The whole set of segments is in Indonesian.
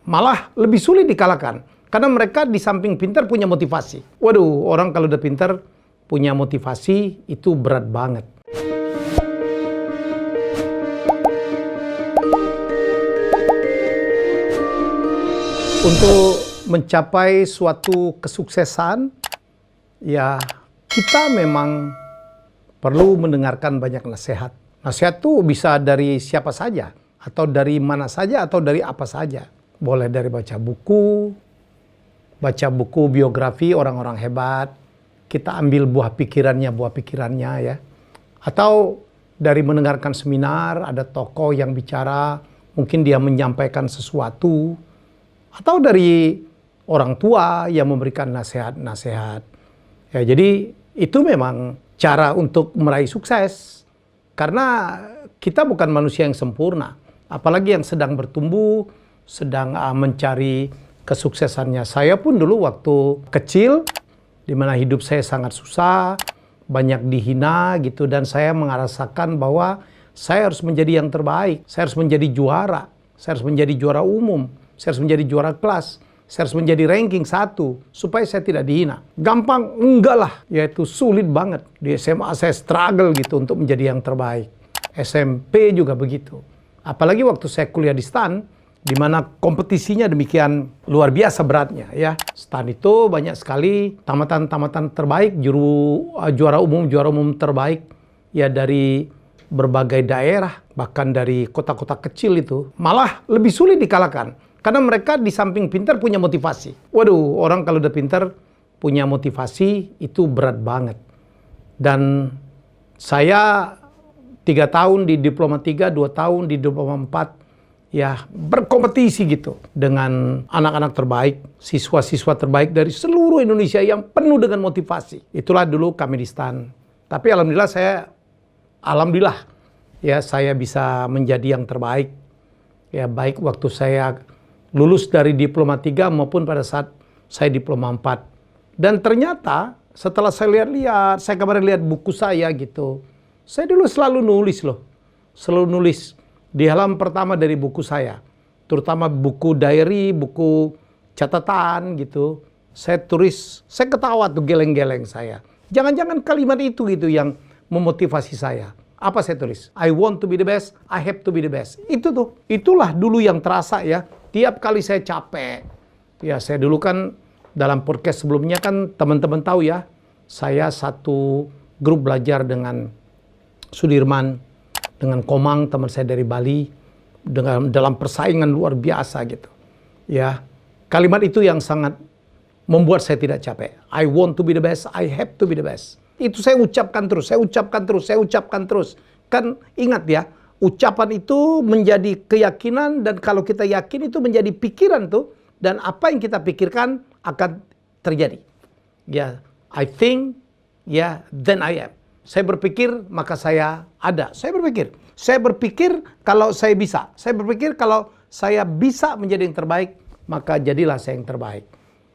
malah lebih sulit dikalahkan. Karena mereka di samping pintar punya motivasi. Waduh, orang kalau udah pintar punya motivasi itu berat banget. Untuk mencapai suatu kesuksesan, ya kita memang perlu mendengarkan banyak nasihat. Nasihat itu bisa dari siapa saja, atau dari mana saja, atau dari apa saja. Boleh dari baca buku biografi orang-orang hebat, kita ambil buah pikirannya ya. Atau dari mendengarkan seminar, ada tokoh yang bicara, mungkin dia menyampaikan sesuatu. Atau dari orang tua yang memberikan nasihat-nasihat. Ya, jadi itu memang cara untuk meraih sukses. Karena kita bukan manusia yang sempurna. Apalagi yang sedang bertumbuh, sedang mencari kesuksesannya. Saya pun dulu waktu kecil, di mana hidup saya sangat susah, banyak dihina gitu. Dan saya merasakan bahwa saya harus menjadi yang terbaik. Saya harus menjadi juara. Saya harus menjadi juara umum. Saya harus menjadi juara kelas. Saya harus menjadi ranking 1 supaya saya tidak dihina. Gampang? Enggak lah. Yaitu sulit banget. Di SMA saya struggle gitu untuk menjadi yang terbaik. SMP juga begitu. Apalagi waktu saya kuliah di STAN, di mana kompetisinya demikian luar biasa beratnya ya. STAN itu banyak sekali tamatan-tamatan terbaik, juara umum terbaik ya dari berbagai daerah, bahkan dari kota-kota kecil itu. Malah lebih sulit dikalahkan. Karena mereka di samping pintar punya motivasi. Waduh, orang kalau udah pintar punya motivasi itu berat banget. Dan saya 3 tahun di Diploma 3, 2 tahun di Diploma 4, ya berkompetisi gitu dengan anak-anak terbaik, siswa-siswa terbaik dari seluruh Indonesia yang penuh dengan motivasi. Itulah dulu kami di STAN. Tapi alhamdulillah ya saya bisa menjadi yang terbaik. Ya baik waktu saya lulus dari Diploma 3 maupun pada saat saya Diploma 4. Dan ternyata setelah saya lihat-lihat, saya kemarin lihat buku saya gitu. Saya dulu selalu nulis loh. Selalu nulis di halaman pertama dari buku saya. Terutama buku diary, buku catatan gitu. Saya tulis, saya ketawa tuh geleng-geleng saya. Jangan-jangan kalimat itu gitu yang memotivasi saya. Apa saya tulis? I want to be the best, I have to be the best. Itulah dulu yang terasa ya. Tiap kali saya capek, ya saya dulu kan dalam podcast sebelumnya kan teman-teman tahu ya, saya satu grup belajar dengan Sudirman, dengan Komang, teman saya dari Bali, dalam persaingan luar biasa gitu. Ya, kalimat itu yang sangat membuat saya tidak capek. I want to be the best, I have to be the best. Itu saya ucapkan terus. Kan ingat ya, ucapan itu menjadi keyakinan, dan kalau kita yakin itu menjadi pikiran tuh, dan apa yang kita pikirkan akan terjadi. Ya, I think, ya, then I am. Saya berpikir, maka saya ada. Saya berpikir kalau saya bisa. Saya berpikir kalau saya bisa menjadi yang terbaik, maka jadilah saya yang terbaik.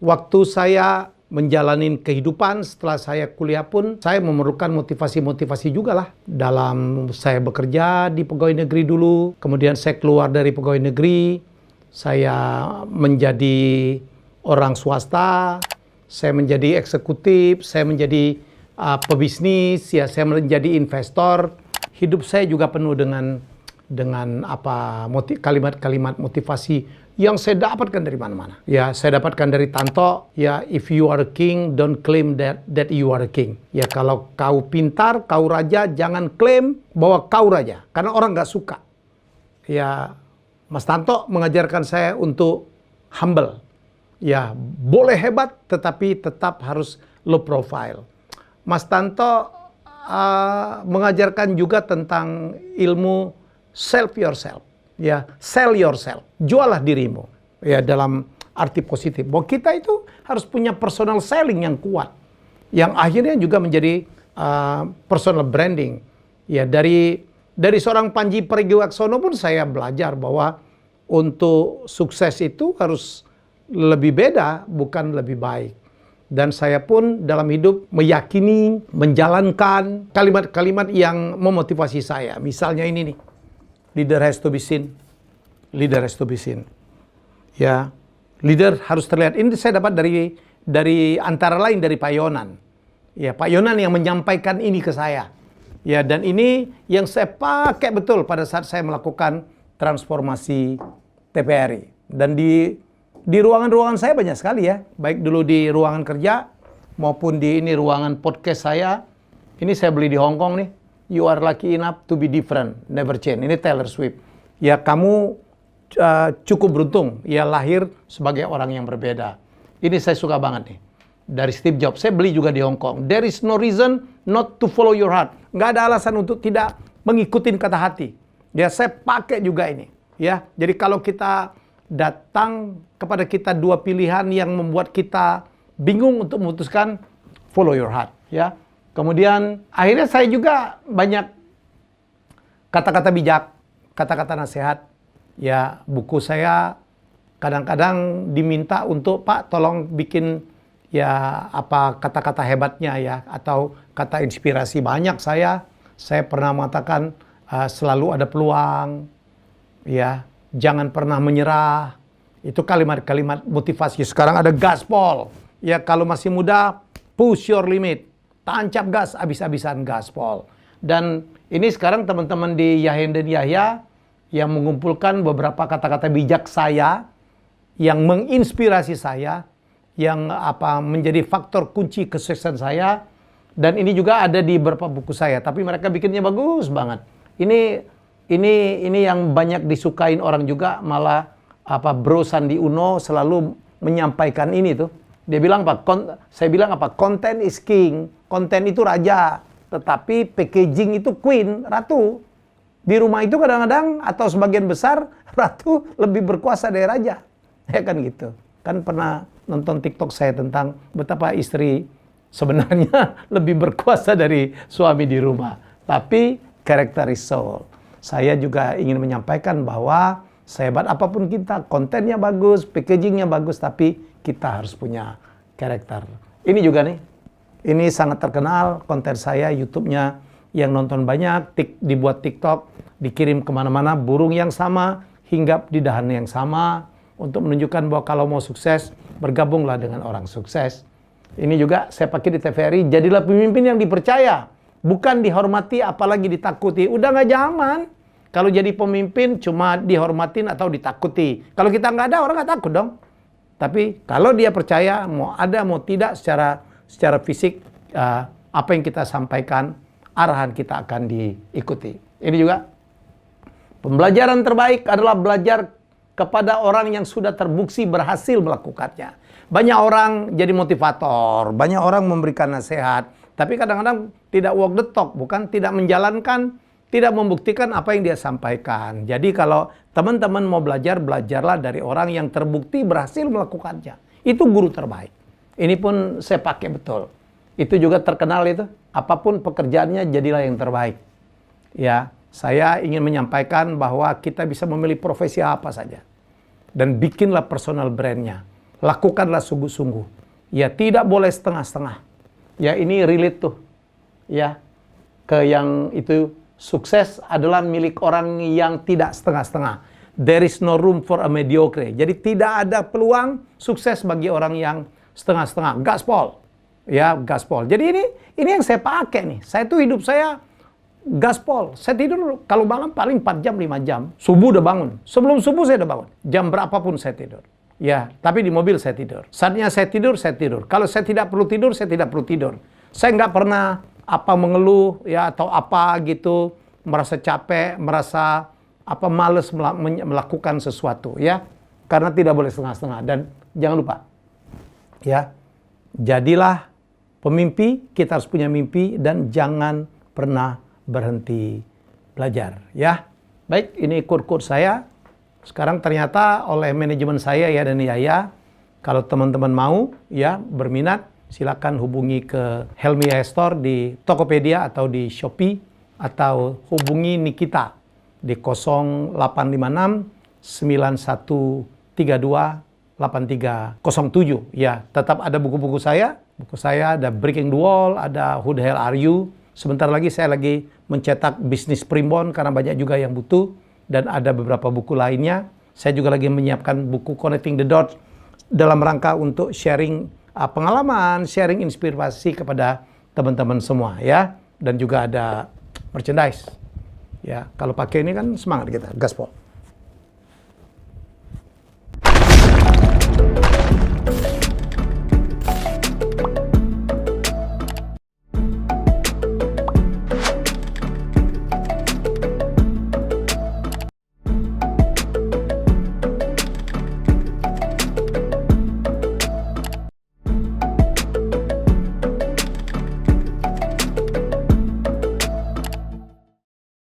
Waktu saya menjalani kehidupan setelah saya kuliah pun, saya memerlukan motivasi-motivasi juga lah. Dalam saya bekerja di pegawai negeri dulu, kemudian saya keluar dari pegawai negeri, saya menjadi orang swasta, saya menjadi eksekutif, saya menjadi pebisnis, ya saya menjadi investor. Hidup saya juga penuh dengan kalimat-kalimat motivasi yang saya dapatkan dari mana-mana. Ya, saya dapatkan dari Tanto, ya, if you are a king, don't claim that you are a king. Ya, kalau kau pintar, kau raja, jangan klaim bahwa kau raja. Karena orang nggak suka. Ya, Mas Tanto mengajarkan saya untuk humble. Ya, boleh hebat, tetapi tetap harus low profile. Mas Tanto mengajarkan juga tentang ilmu self yourself. Ya, sell yourself, jualah dirimu. Ya, dalam arti positif. Bahwa kita itu harus punya personal selling yang kuat. Yang akhirnya juga menjadi personal branding. Ya, dari seorang Panji Pragiwaksono pun saya belajar bahwa untuk sukses itu harus lebih beda, bukan lebih baik. Dan saya pun dalam hidup meyakini, menjalankan kalimat-kalimat yang memotivasi saya. Misalnya ini nih. Leader has to be seen. Leader has to be seen. Ya, leader harus terlihat. Ini saya dapat dari antara lain dari Pak Yonan. Ya, Pak Yonan yang menyampaikan ini ke saya. Ya, dan ini yang saya pakai betul pada saat saya melakukan transformasi TVRI. Dan di ruangan-ruangan saya banyak sekali ya. Baik dulu di ruangan kerja maupun di ini ruangan podcast saya. Ini saya beli di Hong Kong nih. You are lucky enough to be different, never change. Ini Taylor Swift. Ya, kamu cukup beruntung ya lahir sebagai orang yang berbeda. Ini saya suka banget nih. Dari Steve Jobs, saya beli juga di Hong Kong. There is no reason not to follow your heart. Nggak ada alasan untuk tidak mengikuti kata hati. Ya, saya pakai juga ini. Ya, jadi kalau kita datang kepada kita dua pilihan yang membuat kita bingung untuk memutuskan, follow your heart. Ya, kemudian akhirnya saya juga banyak kata-kata bijak, kata-kata nasihat. Ya, buku saya kadang-kadang diminta untuk Pak tolong bikin ya apa kata-kata hebatnya ya atau kata inspirasi. Banyak saya pernah mengatakan selalu ada peluang, ya jangan pernah menyerah. Itu kalimat-kalimat motivasi. Sekarang ada gaspol, ya kalau masih muda push your limit, tancap gas abis-abisan gaspol. Dan ini sekarang teman-teman di Yahendra Yahya yang mengumpulkan beberapa kata-kata bijak saya yang menginspirasi saya, yang menjadi faktor kunci kesuksesan saya. Dan ini juga ada di beberapa buku saya, tapi mereka bikinnya bagus banget. Ini yang banyak disukain orang juga, malah Bro Sandi Uno selalu menyampaikan ini tuh. Dia bilang saya bilang konten is king, konten itu raja, tetapi packaging itu queen, ratu. Di rumah itu kadang-kadang atau sebagian besar ratu lebih berkuasa dari raja. Ya kan gitu. Kan pernah nonton TikTok saya tentang betapa istri sebenarnya lebih berkuasa dari suami di rumah. Tapi character is soul. Saya juga ingin menyampaikan bahwa sehebat apapun kita, kontennya bagus, packagingnya bagus, tapi kita harus punya karakter. Ini juga nih, ini sangat terkenal konten saya, YouTube-nya yang nonton banyak, dibuat TikTok, dikirim kemana-mana, burung yang sama, hinggap di dahan yang sama, untuk menunjukkan bahwa kalau mau sukses, bergabunglah dengan orang sukses. Ini juga saya pakai di TVRI, jadilah pemimpin yang dipercaya, bukan dihormati apalagi ditakuti. Udah nggak zaman. Kalau jadi pemimpin cuma dihormatin atau ditakuti. Kalau kita nggak ada, orang nggak takut dong. Tapi kalau dia percaya, mau ada mau tidak secara fisik, apa yang kita sampaikan, arahan kita akan diikuti. Ini juga pembelajaran terbaik adalah belajar kepada orang yang sudah terbukti berhasil melakukannya. Banyak orang jadi motivator, banyak orang memberikan nasihat, tapi kadang-kadang tidak walk the talk, bukan tidak menjalankan, tidak membuktikan apa yang dia sampaikan. Jadi kalau teman-teman mau belajar, belajarlah dari orang yang terbukti berhasil melakukannya. Itu guru terbaik. Ini pun saya pakai betul. Itu juga terkenal itu. Apapun pekerjaannya jadilah yang terbaik. Ya, saya ingin menyampaikan bahwa kita bisa memilih profesi apa saja. Dan bikinlah personal brand-nya. Lakukanlah sungguh-sungguh. Ya, tidak boleh setengah-setengah. Ya, ini relate tuh. Ya, ke yang itu sukses adalah milik orang yang tidak setengah-setengah. There is no room for a mediocre. Jadi tidak ada peluang sukses bagi orang yang setengah-setengah. Gaspol. Ya, gaspol. Jadi ini yang saya pakai nih. Saya tuh hidup saya gaspol. Saya tidur kalau malam paling 4 jam, 5 jam. Subuh udah bangun. Sebelum subuh saya udah bangun. Jam berapapun saya tidur. Ya, tapi di mobil saya tidur. Saatnya saya tidur, saya tidur. Kalau saya tidak perlu tidur, saya tidak perlu tidur. Saya nggak pernah mengeluh ya atau apa gitu, merasa capek, merasa males melakukan sesuatu ya. Karena tidak boleh setengah-setengah. Dan jangan lupa ya, jadilah pemimpi, kita harus punya mimpi dan jangan pernah berhenti belajar ya. Baik, ini quote-quote saya. Sekarang ternyata oleh manajemen saya ya dan Yahya, kalau teman-teman mau ya berminat, silakan hubungi ke Helmi Yahya Store di Tokopedia atau di Shopee, atau hubungi Nikita di 0856 9132 8307 ya. Tetap ada buku-buku saya. Buku saya ada Breaking the Wall, ada Who the Hell Are You. Sebentar lagi saya lagi mencetak bisnis primbon karena banyak juga yang butuh, dan ada beberapa buku lainnya. Saya juga lagi menyiapkan buku Connecting the Dots dalam rangka untuk sharing pengalaman, sharing inspirasi kepada teman-teman semua ya. Dan juga ada merchandise. Ya, kalau pakai ini kan semangat kita, gaspol.